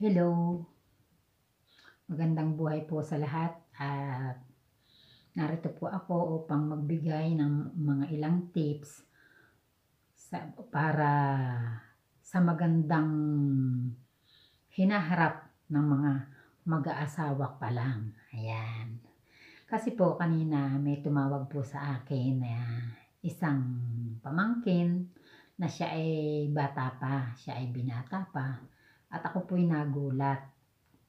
Hello, magandang buhay po sa lahat at narito po ako upang magbigay ng mga ilang tips para sa magandang hinaharap ng mga mag-aasawa pa lang. Ayan. Kasi po kanina may tumawag po sa akin na isang pamangkin na siya ay bata pa, siya ay binata pa. At ako po'y nagulat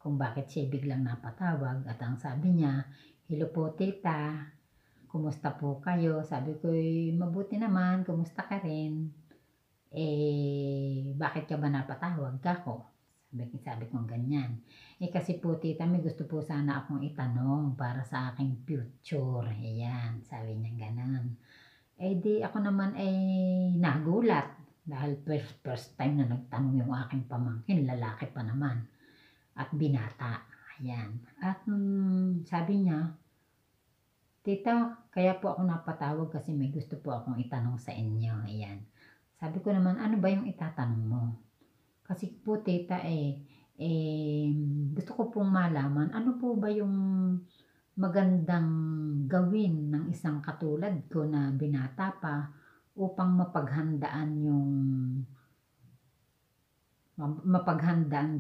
kung bakit siya biglang napatawag at ang sabi niya, "Hello po tita, kumusta po kayo?" Sabi ko, "Mabuti naman, kumusta ka rin? Bakit ka ba napatawag kako?" Sabi ko ganyan. Kasi po tita, may gusto po sana akong itanong para sa aking future. Ayan, sabi niya ganun. Di ako naman nagulat dahil first time na nagtanong yung aking pamangkin, lalaki pa naman at binata. Ayan. At sabi niya, "Tita, kaya po ako napatawag kasi may gusto po akong itanong sa inyo." Ayan. Sabi ko naman, "Ano ba yung itatanong mo?" Kasi po tita gusto ko pong malaman ano po ba yung magandang gawin ng isang katulad ko na binata pa upang mapaghandaan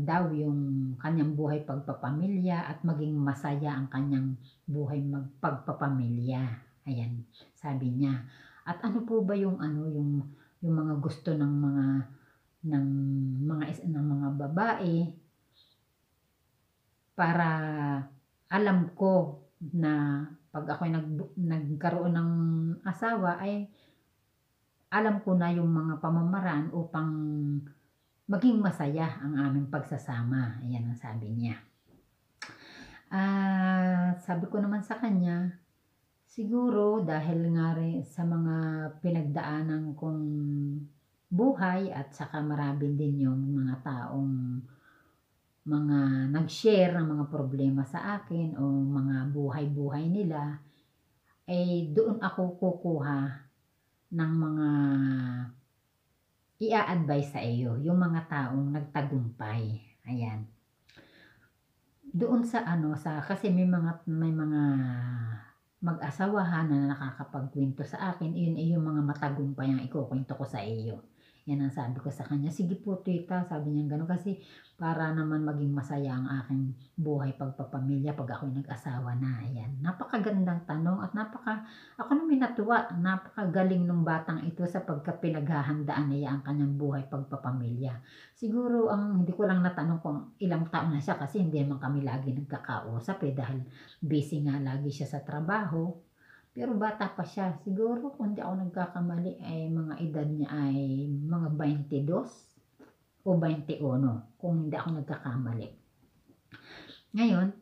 daw yung kanyang buhay pagpapamilya at maging masaya ang kanyang buhay pagpapamilya. Ayan, sabi niya. At ano po ba yung mga gusto ng mga babae para alam ko na pag ako'y nagkaroon ng asawa ay alam ko na yung mga pamamaraan upang maging masaya ang aming pagsasama. Ayan ang sabi niya. Sabi ko naman sa kanya, siguro dahil nga rin sa mga pinagdaanan kong buhay at saka marami din yung mga taong mga nag-share ng mga problema sa akin o mga buhay-buhay nila, doon ako kukuha ng mga i-a-advise sa iyo, yung mga taong nagtagumpay. Ayan. Doon sa kasi may mga mag-asawahan na nakakapagkwento sa akin, yun ay yung mga matagumpay ang ikukwento ko sa iyo. Yan ang sabi ko sa kanya, "Sige po tita," sabi niya gano'n, kasi para naman maging masaya ang aking buhay pagpapamilya pag ako'y nag-asawa na. Ayan, napakagandang tanong at ako naman natuwa, napakagaling ng batang ito sapagkat pinaghahandaan niya ang kanyang buhay pagpapamilya. Siguro ang hindi ko lang natanong kung ilang taon na siya kasi hindi naman kami lagi nagkakausap dahil busy nga lagi siya sa trabaho. Pero bata pa siya. Siguro kung di ako nagkakamali mga edad niya ay mga 22 o 21 kung hindi ako nagkakamali. Ngayon,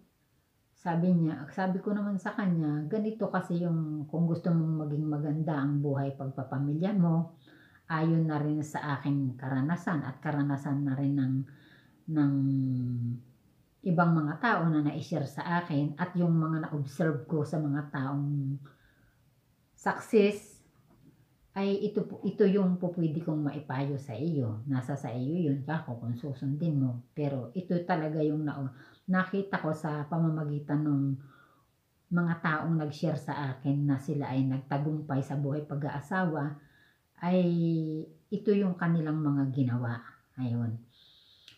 sabi ko naman sa kanya, ganito kasi yung kung gusto mong maging maganda ang buhay pagpapamilya mo, ayon na rin sa aking karanasan at karanasan na rin ng ibang mga tao na na-share sa akin at yung mga na-observe ko sa mga taong success, ay ito yung pupwede kong maipayo sa iyo. Nasa sa iyo yun kako kung susundin mo. Pero ito talaga yung nakita ko sa pamamagitan ng mga taong nag-share sa akin na sila ay nagtagumpay sa buhay pag-aasawa, ay ito yung kanilang mga ginawa. Ayun.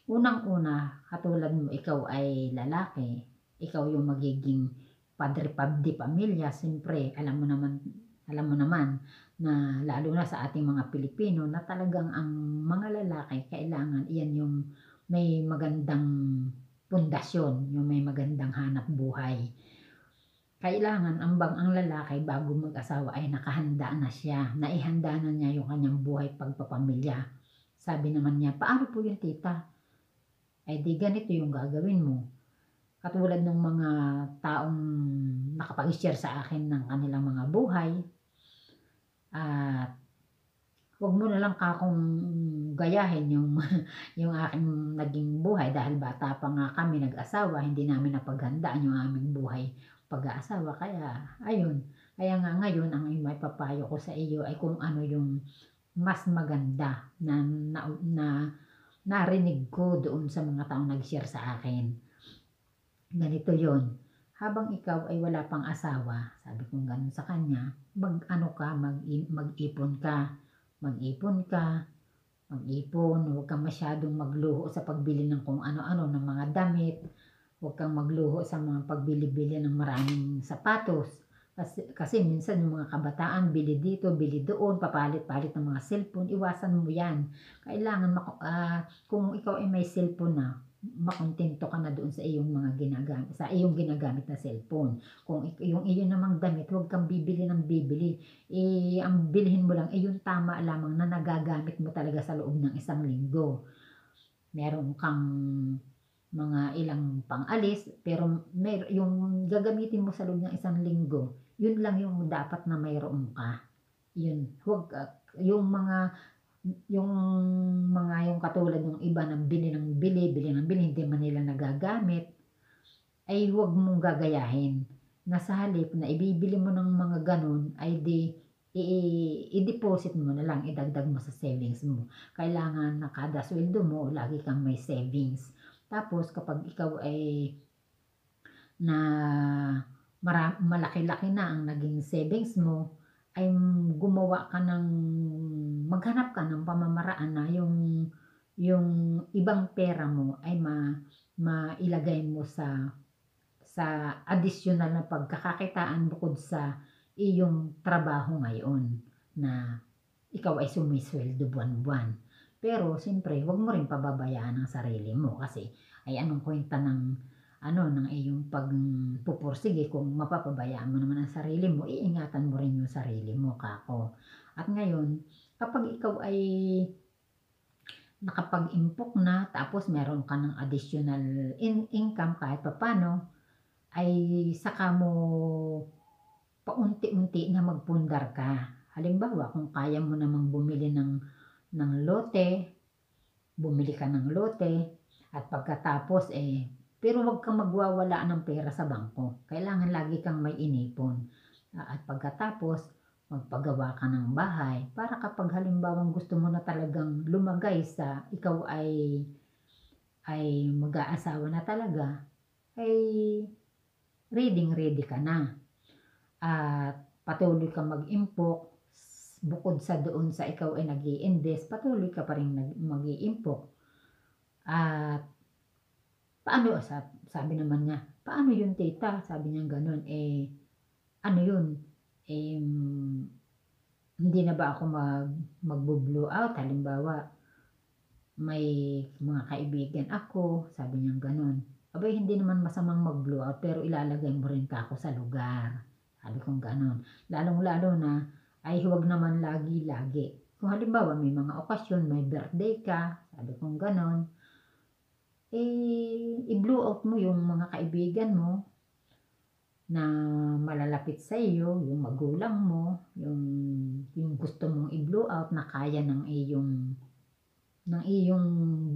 Unang-una, katulad mo, ikaw ay lalaki, ikaw yung magiging padre di pamilya, siyempre alam mo naman na lalo na sa ating mga Pilipino na talagang ang mga lalaki kailangan iyan yung may magandang pundasyon, yung may magandang hanap buhay. Kailangan ang lalaki bago mag-asawa ay nakahanda na siya, naihanda na niya yung kanyang buhay pagpapamilya. Sabi naman niya, "Paano po yun tita?" Di ganito yung gagawin mo. Katulad ng mga taong nakapag-share sa akin ng kanilang mga buhay, at huwag mo na lang kakong gayahin yung yung aking naging buhay dahil bata pa nga kami nag-asawa, hindi namin napaghandaan yung aming buhay pag-aasawa. Kaya ayun, kaya nga ngayon ang maipapayo ko sa iyo ay kung ano yung mas maganda na narinig ko doon sa mga taong nag-share sa akin. Ganito yon, habang ikaw ay wala pang asawa, sabi kong gano'n sa kanya, mag-ano ka, mag-ipon ka, mag-ipon ka, mag-ipon, huwag kang masyadong magluho sa pagbili ng kung ano-ano, ng mga damit, huwag kang magluho sa mga pagbili-bili ng maraming sapatos. Kasi minsan yung mga kabataan, bili dito, bili doon, papalit-palit ng mga cellphone, iwasan mo yan. Kailangan, kung ikaw ay may cellphone na, makontento ka na doon sa iyong mga ginagamit, sa iyong ginagamit na cellphone. Kung yung iyo namang damit, huwag kang bibili ng bibili. Ang bilhin mo lang, yung tama lamang na nagagamit mo talaga sa loob ng isang linggo. Meron kang mga ilang pang-alis, pero yung gagamitin mo sa loob ng isang linggo, yun lang yung dapat na mayroon ka. Yun, huwag, yung yung katulad ng iba na bili ng bili, bili ng bili, hindi man nila nagagamit, ay huwag mong gagayahin. Nasa halip na ibibili mo ng mga ganun, ay i-deposit mo na lang, idagdag mo sa savings mo. Kailangan na kada sweldo mo, lagi kang may savings. Tapos kapag ikaw ay na malaki-laki na ang naging savings mo, ay maghanap ka ng pamamaraan na yung ibang pera mo ay mailagay mo sa additional na pagkakakitaan bukod sa iyong trabaho ngayon na ikaw ay sumisweldo buwan-buwan. Pero siyempre, huwag mo rin pababayaan ang sarili mo kasi ay anong kwenta ng iyong pagpupursige kung mapapabayaan mo naman ang sarili mo, iingatan mo rin yung sarili mo, kako. At ngayon, kapag ikaw ay nakapag-impok na, tapos meron ka ng additional income kahit papano, ay saka mo paunti-unti na magpundar ka. Halimbawa, kung kaya mo namang bumili ng lote, bumili ka ng lote, at pagkatapos pero wag kang magwawala ng pera sa bangko. Kailangan lagi kang may inipon. At pagkatapos, magpagawa ka ng bahay para kapag halimbawang gusto mo na talagang lumagay sa ikaw ay mag-aasawa na talaga, ay ready ka na. At patuloy ka mag-impok, bukod sa doon sa ikaw ay nag-i-invest, patuloy ka pa rin mag-i-impok. At paano, sabi naman niya, paano yun tita? Sabi niya ganun, ano yun? Hindi na ba ako magbo-blow out? Halimbawa, may mga kaibigan ako, sabi niya ganun. Abay, hindi naman masamang mag-blow out, pero ilalagay mo rin ka ako sa lugar. Sabi kong ganun. Lalong-lalo na, ay huwag naman lagi-lagi. Kung halimbawa, may mga okasyon, may birthday ka, sabi kong ganun, i-blow out mo yung mga kaibigan mo na malalapit sa iyo, yung magulang mo, yung gusto mong i-blow out na kaya ng iyong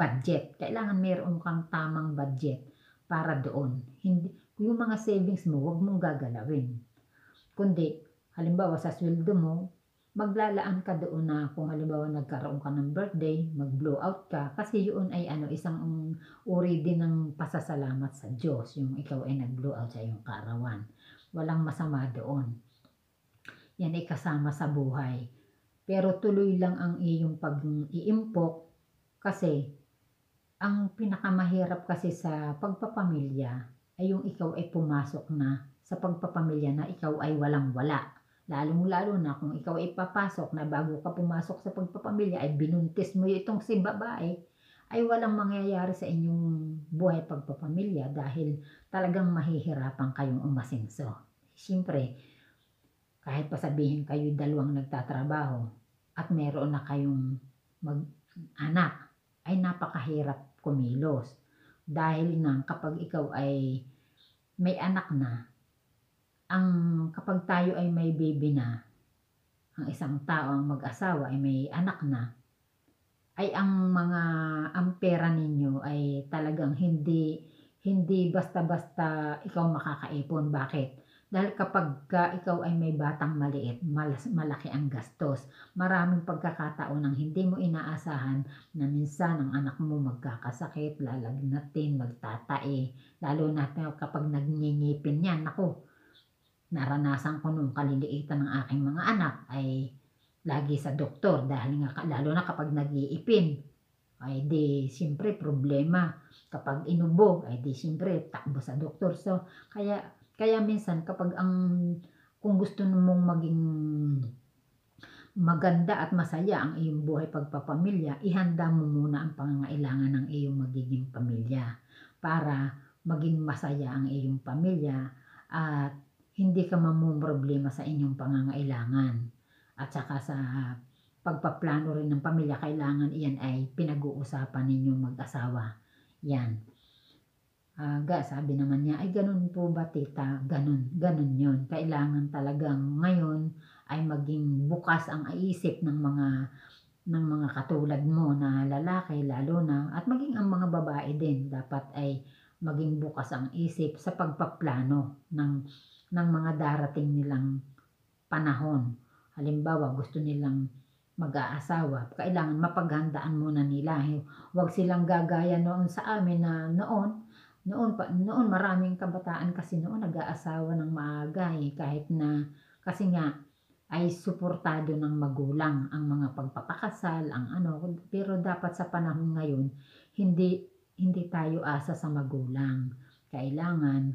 budget. Kailangan meron kang tamang budget para doon. Hindi, yung mga savings mo, huwag mong gagalawin. Kundi, halimbawa sa sweldo mo, maglalaan ka doon na kung halimbawa nagkaroon ka ng birthday, mag-blow out ka, kasi yun ay isang uri din ng pasasalamat sa Diyos, yung ikaw ay nag-blow out sa iyong kaarawan. Walang masama doon. Yan ay kasama sa buhay. Pero tuloy lang ang iyong pag-iimpok kasi ang pinakamahirap kasi sa pagpapamilya ay yung ikaw ay pumasok na sa pagpapamilya na ikaw ay walang-wala. Lalong-lalo na kung ikaw ay papasok na bago ka pumasok sa pagpapamilya ay binuntis mo itong si babae, ay walang mangyayari sa inyong buhay pagpapamilya dahil talagang mahihirapan kayong umasenso. Siyempre, kahit pa sabihin kayo dalawang nagtatrabaho at meron na kayong anak, ay napakahirap kumilos. Dahil nga kapag ikaw ay may anak na, kapag tayo ay may baby na, ang isang tao, ang mag-asawa ay may anak na, ay ang pera ninyo ay talagang hindi basta-basta ikaw makakaipon. Bakit? Dahil kapagka ikaw ay may batang maliit, malaki ang gastos. Maraming pagkakataon ng hindi mo inaasahan na minsan ang anak mo magkakasakit, lalagnatin, magtatae. Lalo na kapag nagngingipin yan, naku, naranasan ko nung kaliliitan ng aking mga anak ay lagi sa doktor dahil nga lalo na kapag nag-iipin ay di siyempre problema. Kapag inubo ay di siyempre takbo sa doktor. So kaya kaya minsan kapag kung gusto mong maging maganda at masaya ang iyong buhay pagpapamilya, ihanda mo muna ang pangangailangan ng iyong magiging pamilya para maging masaya ang iyong pamilya at hindi ka mamomroblema sa inyong pangangailangan. At saka sa pagpaplano rin ng pamilya, kailangan iyan ay pinag-uusapan ninyong mag-asawa. Yan. Sabi naman niya, ay ganun po ba tita? Ganun yun. Kailangan talagang ngayon ay maging bukas ang isip ng mga katulad mo na lalaki lalo na at maging ang mga babae din dapat ay maging bukas ang isip sa pagpaplano ng mga darating nilang panahon. Halimbawa, gusto nilang mag-aasawa, kailangan mapaghandaan muna nila. Huwag silang gagaya noon sa amin na noon maraming kabataan kasi noon nag-aasawa ng maaga kahit na kasi nga ay suportado ng magulang ang mga pagpapakasal, pero dapat sa panahon ngayon hindi tayo asa sa magulang. Kailangan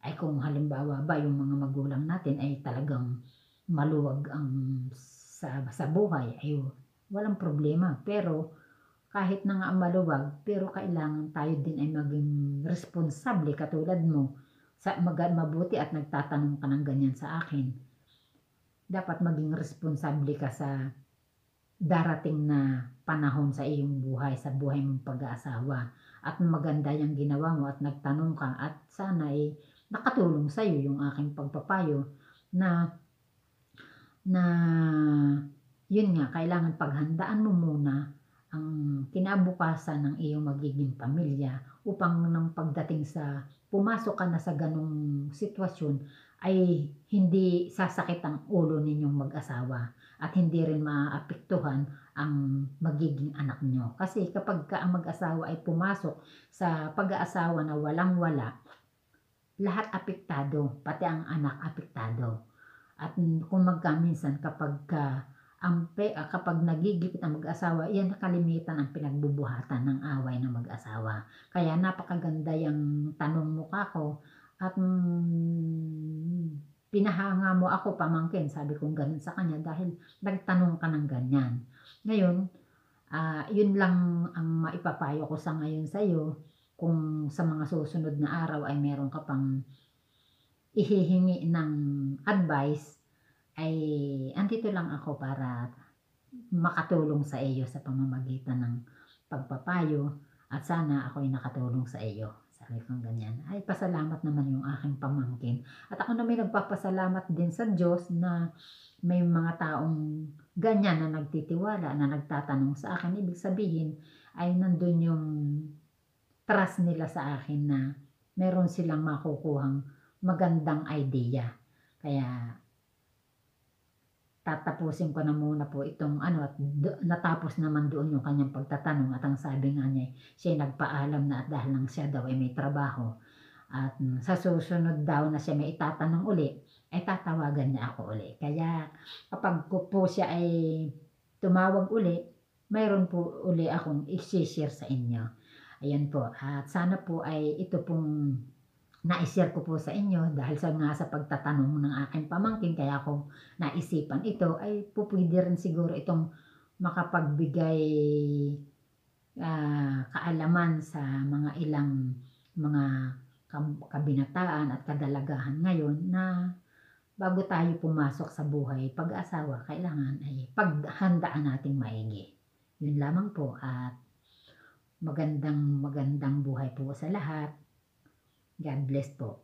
ay kung halimbawa ba yung mga magulang natin ay talagang maluwag sa buhay ay walang problema, pero kahit na nga maluwag, pero kailangan tayo din ay maging responsable katulad mo mabuti at nagtatanong ka ng ganyan sa akin. Dapat maging responsable ka sa darating na panahon sa iyong buhay, sa buhay mong pag-aasawa. At maganda yung ginawa mo at nagtanong ka at sana ay nakatulong sa iyo yung aking pagpapayo na yun nga, kailangan paghandaan mo muna ang kinabukasan ng iyong magiging pamilya upang nang pagdating sa pumasok ka na sa ganong sitwasyon ay hindi sasakit ang ulo ninyong mag-asawa at hindi rin maaapektuhan ang magiging anak nyo. Kasi kapag ang mag-asawa ay pumasok sa pag-aasawa na walang-wala, lahat apektado, pati ang anak apektado. At kung minsan kapag nagigipit ang mag-asawa, yan kalimitan ang pinagbubuhatan ng away ng mag-asawa. Kaya napakaganda yung tanong mo kako at pinahanga mo ako pamangkin, sabi kong ganun sa kanya dahil nagtanong ka ng ganyan. Ngayon, yun lang ang maipapayo ko sa ngayon sa iyo. Kung sa mga susunod na araw ay meron ka pang ihihingi ng advice, ay andito lang ako para makatulong sa iyo sa pamamagitan ng pagpapayo at sana ako'y nakatulong sa iyo. Sabi kong ganyan. Ay pasalamat naman yung aking pamangkin. At ako na may nagpapasalamat din sa Diyos na may mga taong ganyan na nagtitiwala, na nagtatanong sa akin. Ibig sabihin ay nandun yung trust nila sa akin na meron silang makukuhang magandang idea. Kaya tatapusin ko na muna po itong at natapos naman doon yung kanyang pagtatanong at ang sabi nga niya, siya nagpaalam na at dahil lang siya daw ay may trabaho at sa susunod daw na siya may itatanong uli, ay tatawagan niya ako uli. Kaya kapag po siya ay tumawag uli, mayroon po uli akong i-share sa inyo. Ayan po, at sana po ay ito pong na-share ko po sa inyo dahil sa pagtatanong ng aking pamangkin, kaya ako naisipan ito ay pupwede rin siguro itong makapagbigay kaalaman sa mga ilang mga kabinataan at kadalagahan ngayon na bago tayo pumasok sa buhay pag-asawa, kailangan ay paghandaan nating maigi. Yun lamang po at magandang buhay po sa lahat. God bless po.